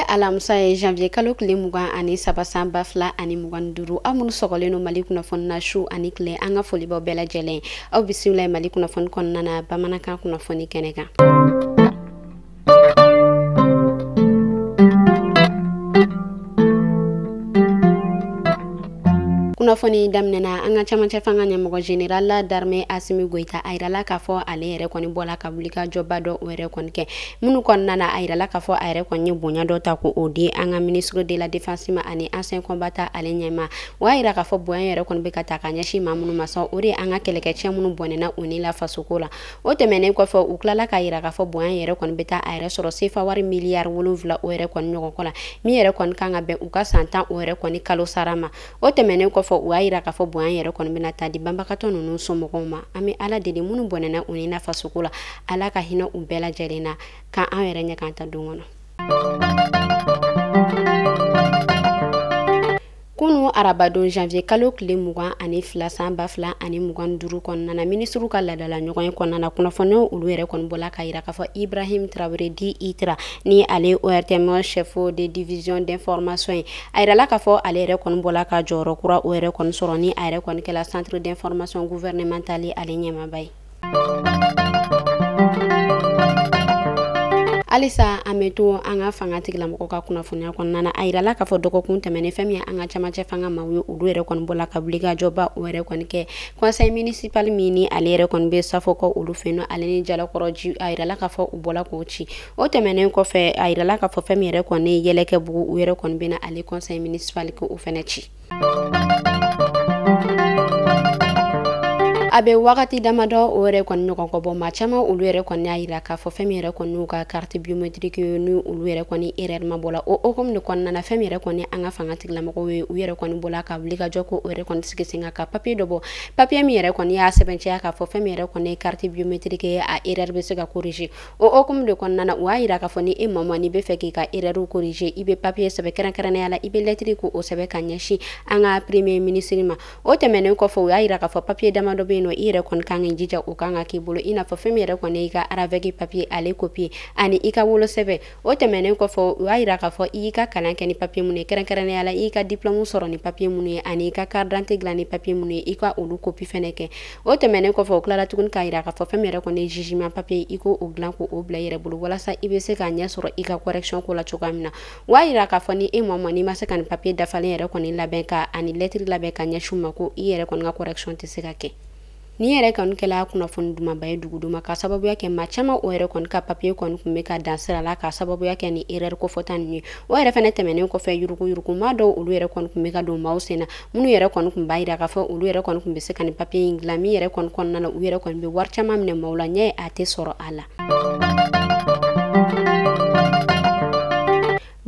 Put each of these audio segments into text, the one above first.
alamsa ye janvier kalo kile mugan ani saba san ba fila ani mugan duru aw minnu sɔgɔlen no Mali kunnafoni na su ani kile an ka foli bɛɛ lajɛlen aw bisimila Mali kunnafoni kɔnɔna na bamanankan kunnafoni kɛnɛ kan. Kunnafoni daminɛna an ka camancɛ fanga ɲɛmɔgɔ général d'armée Asimi Goïta a yirala k'a fɔ ale yɛrɛ kɔni bɔla ka wuli ka jɔba dɔ o yɛrɛ kɔni kɛ minnu kɔnɔna na a yirala k'a fɔ a yɛrɛ kɔni ye bonya dɔ ta ko o di an ka ministre de la défense ma ani ancien combattant ale ɲɛma o y'a yira k'a fɔ bonya yɛrɛ kɔni bɛ ka ta ka ɲɛsin maa minnu ma sɔn o de an ka kɛlɛkɛcɛ minnu bɔnɛna u ni la fasoko la o tɛmɛnen kɔfɛ u tilala k'a yira k'a fɔ bonya yɛrɛ kɔni bɛ taa a yɛrɛ sɔrɔ CFA wari miliyari 7 o yɛrɛ kɔni ɲɔgɔn kɔ la min yɛrɛ kɔni kan ka bɛn u ka san 10 o yɛrɛ kɔni kalo sara ma o tɛmɛnen kɔfɛ u y'a yira k'a fɔ bonya yɛrɛ kɔni bɛna taa di banbagatɔ ninnu somɔgɔw ma an bɛ ala deli minnu bɔnɛna u ni na fasoko la ala ka hinɛ u bɛɛ lajɛlen na kan an yɛrɛ ɲɛ kan ta don kɔnɔ. Kunu arabadon janvier kalo kile mugan ani fila san ba fila ani mugan duru kɔnɔna na ministre ka ladala ɲɔgɔn ye kɔnɔna na kunnafoniw olu yɛrɛ kɔni bɔla ka yira k'a fɔ Ibrahim Traoré di Itra ni ale ORTM chef de division d'information ye a yirala k'a fɔ ale yɛrɛ kɔni bɔla ka jɔyɔrɔ kura o yɛrɛ kɔni sɔrɔ ni a yɛrɛ kɔni kɛla centre d'information gouvernementale ale ɲɛmaba ye. Alisa an bɛ to an ka fanga tigilamɔgɔw ka kunnafoniya kɔnɔna na a yirala k'a fɔ dɔgɔkun tɛmɛnen fɛn min ye an ka camancɛ fanga maaw ye olu yɛrɛ kɔni bɔla ka wuli ka jɔba o yɛrɛ kɔni kɛ conseil municipal min ni ale yɛrɛ kɔni bɛ safo kɔ olu fɛ yen nɔ ale ni jalakɔrɔji a yirala k'a fɔ u bɔla k'o ci o tɛmɛnen kɔfɛ a yirala k'a fɔ fɛn min yɛrɛ kɔni yɛlɛkɛ bugu u yɛrɛ kɔni bɛ na ale conseil municipal k'o fɛnɛ ci. A bɛ wagati damadɔ o yɛrɛ kɔni ɲɔgɔn kɔ bɔ maa caman olu yɛrɛ kɔni y'a yira k'a fɔ fɛn min yɛrɛ kɔni y'u ka carte biométrique ni olu yɛrɛ kɔni erreur ma bɔla o hokumu de kɔnɔna na fɛn min yɛrɛ kɔni an ka fanga tigilamɔgɔw ye u yɛrɛ kɔni bɔla ka wuli ka jɔ ko o yɛrɛ kɔni sigi sen kan ka papier dɔ bɔ papier min yɛrɛ kɔni y'a sɛbɛnciya k'a fɔ fɛn min yɛrɛ kɔni ye carte biométrique ye a erreur bɛ se ka corriger o hokumu de kɔnɔna na u y'a yira k'a fɔ ni e maa n'i bɛ fɛ k'i ka erreur corriger i bɛ papier sɛbɛn kɛrɛnkɛrɛnnenya la i bɛ lettre ko o sɛbɛn ka ɲɛsin an ka premier ministre ma o tɛmɛnen kɔfɛ u y'a yira k'a fɔ papier damadɔ bɛ yen nɔ i yɛrɛ kɔni kan ka jija o kan ka k'i bolo i n'a fɔ fɛn min yɛrɛ kɔni i ka aravɛki papier ale copier ani i ka wolo sɛbɛn o tɛmɛnen kɔfɛ u y'a yira k'a fɔ i y'i ka kalan kɛ ni papier mun ye kɛrɛnkɛrɛnnenya la i y'i ka diplôme sɔrɔ ni papier mun ye ani i ka carte d'identité dilan ni papier mun ye i ka olu copie fɛnɛ kɛ o tɛmɛnen kɔfɛ o tilala tuguni k'a yira k'a fɔ fɛn min yɛrɛ kɔni ye jugement papier i ko o dilan ko o bila i yɛrɛ bolo walasa i bɛ se k'a ɲɛ sɔrɔ i ka correction ko la cogoya min na o y'a yira k'a fɔ ni e maa n'i ma se ka nin papier dafalen yɛrɛ kɔni labɛn ka ani lettre labɛn ka ɲɛsin u ma ko i yɛrɛ kɔni ka correction tɛ se ka kɛ. Ni yɛrɛ kɔni kɛla kunnafoni dumanba ye duguduma ka sababuya kɛ maa caman o yɛrɛ kɔni ka papier kɔni kun bɛ ka dan sira la ka sababuya kɛ ni erreur kofɔta ninnu ye o yɛrɛ fɛnɛ tɛmɛnen kɔfɛ yurugu maa dɔw olu yɛrɛ kɔni kun bɛ ka don maaw sen na minnu yɛrɛ kɔni kun b'a yira k'a fɔ olu yɛrɛ kɔni kun bɛ se ka ni papier in dilan min yɛrɛ kɔni kɔnɔna na u yɛrɛ kɔni bɛ wari caman minɛ maaw la ɲɛ a tɛ sɔrɔ a la.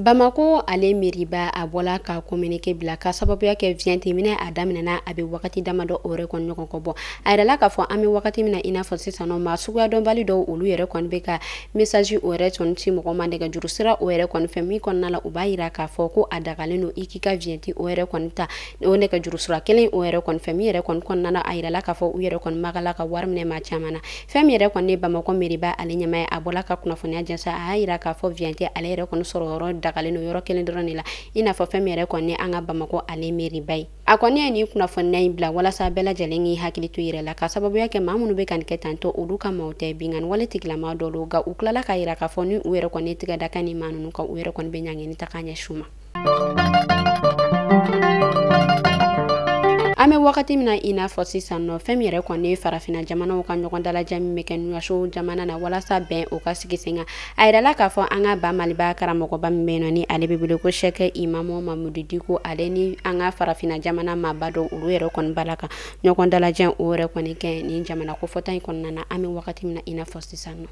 Bamako ale meriba a bɔla ka communiqué bila ka sababuya kɛ viente minɛ a daminɛna a bɛ wagati damadɔ o yɛrɛ kɔni ɲɔgɔn kɔ bɔ a yirala k'a fɔ an bɛ wagati min na i n'a fɔ sisan nɔ maa suguya dɔnbali dɔw olu yɛrɛ kɔni bɛ ka message o yɛrɛ kɔni ci mɔgɔ ma nɛgɛjuru sira o yɛrɛ kɔni fɛ min kɔnɔna la u b'a yira k'a fɔ ko a dagalen don i k'i ka viente o yɛrɛ kɔni ta o nɛgɛjuru sira kelen o yɛrɛ kɔni fɛ min yɛrɛ kɔni kɔnɔna na a yirala k'a fɔ u yɛrɛ kɔni magala ka wari minɛ maa caman na fɛn min yɛrɛ kɔni ye Bamako meriba ale ɲɛma ye a bɔla ka kunnafoniya jɛnsa a y'a yira k'a fɔ viente ale yɛrɛ kɔni sɔrɔ yɔrɔ dagalen don yɔrɔ kelen dɔrɔn de la i n'a fɔ fɛn min yɛrɛ kɔni an ka Bamako ale meriba ye a kɔni ye nin kunnafoniya in bila walasa bɛɛ lajɛlen k'i hakili to yɛrɛ la ka sababuya kɛ maa minnu bɛ ka nin kɛ tantɔ olu ka maaw tɛ binganni wale tigilama dɔ don nka u tilala k'a yira k'a fɔ ni u yɛrɛ kɔni tigɛ da kan ni maa ninnu kan u yɛrɛ kɔni bɛ ɲangeni ta k'a ɲɛsin u ma. An bɛ wagati min na i n'a fɔ sisan nɔ fɛn min yɛrɛ kɔni ye farafinna jamanaw ka ɲɔgɔn dalajɛ min bɛ kɛ nuyaso jamana na walasa bɛn o ka sigi sen kan a yirala k'a fɔ an ka ba Maliba karamɔgɔba min bɛ yen nɔ ni ale bɛ wele ko Sɛki Imamu Mamudu Diko ale ni an ka farafinna jamana maaba dɔw olu yɛrɛ kɔni bala ka ɲɔgɔn dalajɛ o yɛrɛ kɔni kɛ nin jamana kofɔta in kɔnɔna na an bɛ wagati min na i n'a fɔ sisan nɔ.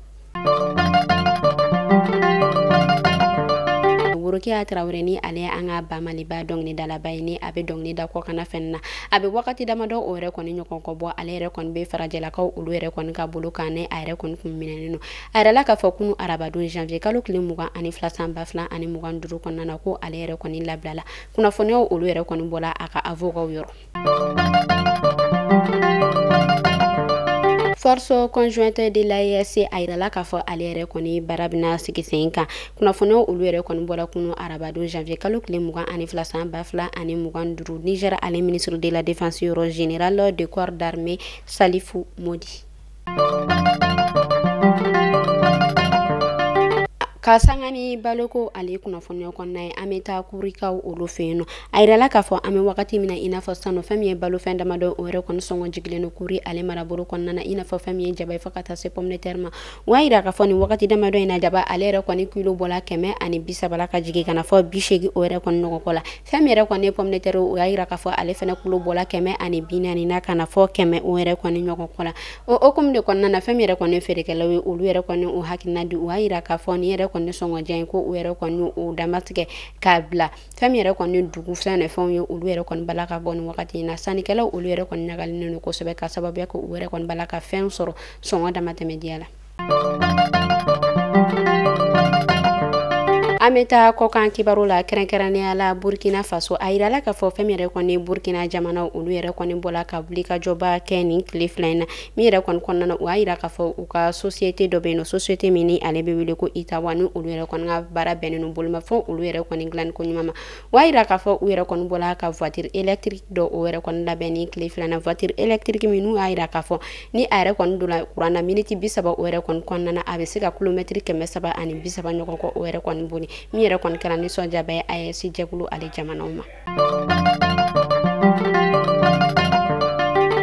Worokiya Traoré ni ale an ka ba Maliba dɔnkilidalaba ye ni a bɛ dɔnkili da kɔkanna fɛn na a bɛ wagati damadɔ o yɛrɛ kɔni ɲɔgɔn kɔ bɔ ale yɛrɛ kɔni bɛ farajɛlakaw olu yɛrɛ kɔni ka bolo kan ne a yɛrɛ kɔni kun minɛnen don a yɛrɛla k'a fɔ kunu arabadon janvier kalo kile mugan ani fila san ba fila ani mugan duuru kɔnɔna na ko ale yɛrɛ kɔni labilala kunnafoniyaw olu yɛrɛ kɔni bɔla a ka avocat yɔrɔ. Force conjointe de l'AES a yirala k'a fɔ ale yɛrɛ kɔni baara bɛna sigi sen kan. Kunnafoniyaw olu yɛrɛ kɔni bɔra kunu arabadon janvier kalo tile 22 san 2025. Niger ale ministre de la défense yɔrɔ général de corps d'armée Salifou Modi. Ka sangani baloko ale kunnafoniya kɔnɔna ye an bɛ taa kurikaw olu fɛ yen nɔ a yirala k'a fɔ an bɛ wagati min na i n'a fɔ sanu fɛn min ye balofɛn damadɔ o yɛrɛ kɔni sɔngɔ jigilen don kuri ale marabolo kɔnɔna na i n'a fɔ fɛn min ye jaba ye fo ka taa se pomme de terre ma o y'a yira k'a fɔ nin wagati damadɔ in na jaba ale yɛrɛ kɔni kilo bɔla 130 ka jigin ka na fɔ 80 o yɛrɛ kɔni nɔgɔkɔ la fɛn min yɛrɛ kɔni ye pomme de terre o y'a yira k'a fɔ ale fɛnɛ kilo bɔla 140 na ka na fɔ 100 o yɛrɛ kɔni ɲɔgɔnkɔ la o hokumu de kɔnɔna na fɛn min yɛrɛ kɔni ye feerekɛlaw ye olu yɛrɛ kɔni o hakilina di o y'a yira k'a fɔ nin yɛrɛ kɔni sɔngɔ jan ko u yɛrɛ kɔni o damatigɛ k'a bila fɛn min yɛrɛ kɔni dugu fɛn fɛnw ye olu yɛrɛ kɔni bala ka bɔ nin wagati in na sannikɛlaw olu yɛrɛ kɔni ɲagalinen don kosɛbɛ ka sababuya kɛ u yɛrɛ kɔni bala ka fɛn sɔrɔ sɔngɔ damatɛmɛdiya la. An bɛ taa kɔkan kibaru la kɛrɛnkɛrɛnnenya la Burkina Faso a yirala k'a fɔ fɛn min yɛrɛ kɔni Burkina jamana olu yɛrɛ kɔni bɔla ka wuli ka jɔba kɛ nin tile fila in na min yɛrɛ kɔni kɔnɔna na o y'a yira k'a fɔ u ka société dɔ bɛ yen nɔ société min ni ale bɛ wele ko Itawa ni olu yɛrɛ kɔni ka baara bɛnnen don bolimafɛn olu yɛrɛ kɔni dilanni ko ɲuman ma o y'a yira k'a fɔ u yɛrɛ kɔni bɔla ka voiture électrique dɔ o yɛrɛ kɔni labɛn ni tile fila in na voiture électrique min n'u y'a yira k'a fɔ ni a yɛrɛ kɔni donna courant na minute 30 o yɛrɛ kɔni kɔnɔna na a bɛ se ka kilomètre 330 ɲɔgɔn kɔ o yɛrɛ kɔni boli min yɛrɛ kɔni kɛra nisɔndiya ye AES jɛkulu ale jamanaw ma.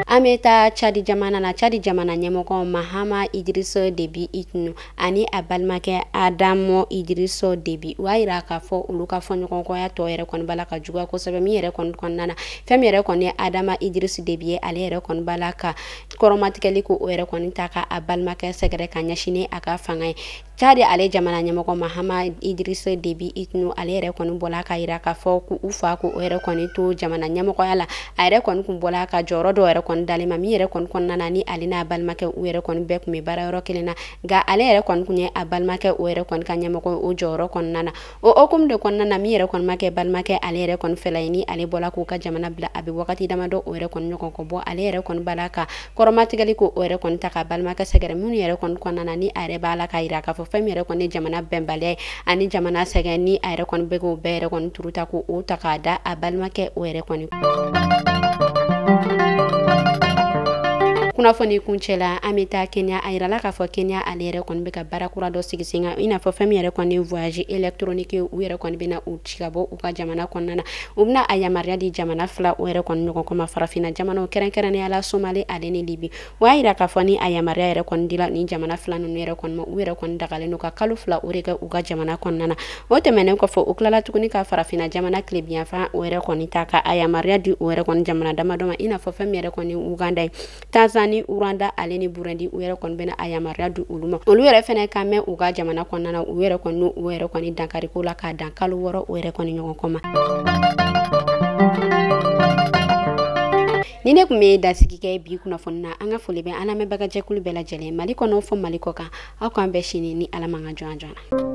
An bɛ taa Chadi jamana na Chadi jamana ɲɛmɔgɔ Mahama Idrissa Déby Itno ani a balimakɛ Adamo Idrissa Déby o y'a yira k'a fɔ olu ka fɔɲɔgɔnkɔya tɔ yɛrɛ kɔni bala ka juguya kosɛbɛ min yɛrɛ kɔni kɔnɔna na fɛn min yɛrɛ kɔni ye Adama Idrissa Déby ye ale yɛrɛ kɔni bala ka kɔrɔmatigɛli ko o yɛrɛ kɔni ta ka a balimakɛ sɛgɛrɛ ka ɲɛsin a ka fanga ye Chadi ale jamana ɲɛmɔgɔ Mahama Idrissa Déby Itno ale yɛrɛ kɔni bɔla ka yira k'a fɔ ko u fa ko o yɛrɛ kɔni to jamana ɲɛmɔgɔya la a yɛrɛ kɔni kun bɔla ka jɔyɔrɔ dɔ yɛrɛ kɔni dalen ma min yɛrɛ kɔni kɔnɔna na ni ale n'a balimakɛ u yɛrɛ kɔni bɛɛ kun bɛ baara yɔrɔ kelen na nka ale yɛrɛ kɔni kun ye a balimakɛ o yɛrɛ kɔni ka ɲɛmɔgɔ o jɔyɔrɔ kɔnɔna na o hokumu de kɔnɔna na min yɛrɛ kɔni ma kɛ balimakɛ ale yɛrɛ kɔni fɛla ye ni ale bɔla k'u ka jamana bila a bɛ wagati damadɔ o yɛrɛ kɔni ɲɔgɔn kɔ bɔ ale yɛrɛ kɔni bala ka kɔrɔmatigɛli ko o yɛrɛ kɔni ta ka balimakɛ sɛgɛrɛ minnu yɛrɛ kɔni kɔnɔna na ni a yɛrɛ b'a la ka yira k'a fɔ fɛn min yɛrɛ kɔni ye jamana bɛnbaliya ye ani jamana sɛgɛn ni a yɛrɛ kɔni bɛ k'o bɛɛ yɛrɛ kɔni turu ta ko o ta k'a da a balimakɛ o yɛrɛ kɔni kunnafoni kuncɛ la an bɛ taa Kenya a yirala k'a fɔ Kenya ale yɛrɛ kɔni bɛ ka baara kura dɔ sigi sen kan i n'a fɔ fɛn min yɛrɛ kɔni ye voyage électronique u yɛrɛ kɔni bɛna u ci ka bɔ u ka jamana kɔnɔna na u bɛna a yamaruya di jamana fila o yɛrɛ kɔni ɲɔgɔn kɔma farafinna jamanaw kɛrɛnkɛrɛnnenya la Somali ale ni Libi o y'a yira k'a fɔ ni a yamaruya yɛrɛ kɔni dila ni jamana fila ninnu yɛrɛ kɔni ma u yɛrɛ kɔni dagalen don ka kalo fila o de kɛ u ka jamana kɔnɔna na o tɛmɛnen kɔfɛ u tilala tuguni ka farafinna jamana tilebiyanfan o yɛrɛ kɔni ta ka a yamaruya di o yɛrɛ kɔni jamana damadɔ ma i n'a fɔ fɛn min yɛrɛ kɔni Uganda ye Tanzanie Rwanda ale ni Burundi u yɛrɛ kɔni bɛna a yamaruya di olu ma olu yɛrɛ fɛnɛ ka mɛn u ka jamana kɔnɔna na u yɛrɛ kɔni dankari ko la k'a dan kalo 6 o yɛrɛ kɔni ɲɔgɔn kɔ ma. Ni ne kun bɛ dasigi kɛ bi kunnafoni na an ka foli bɛ an lamɛnbaga jɛkulu bɛɛ lajɛlen Mali kɔnɔ fɔ Mali kɔ kan aw k'an bɛɛ sini ni Ala man ka jɔn an jɔn na.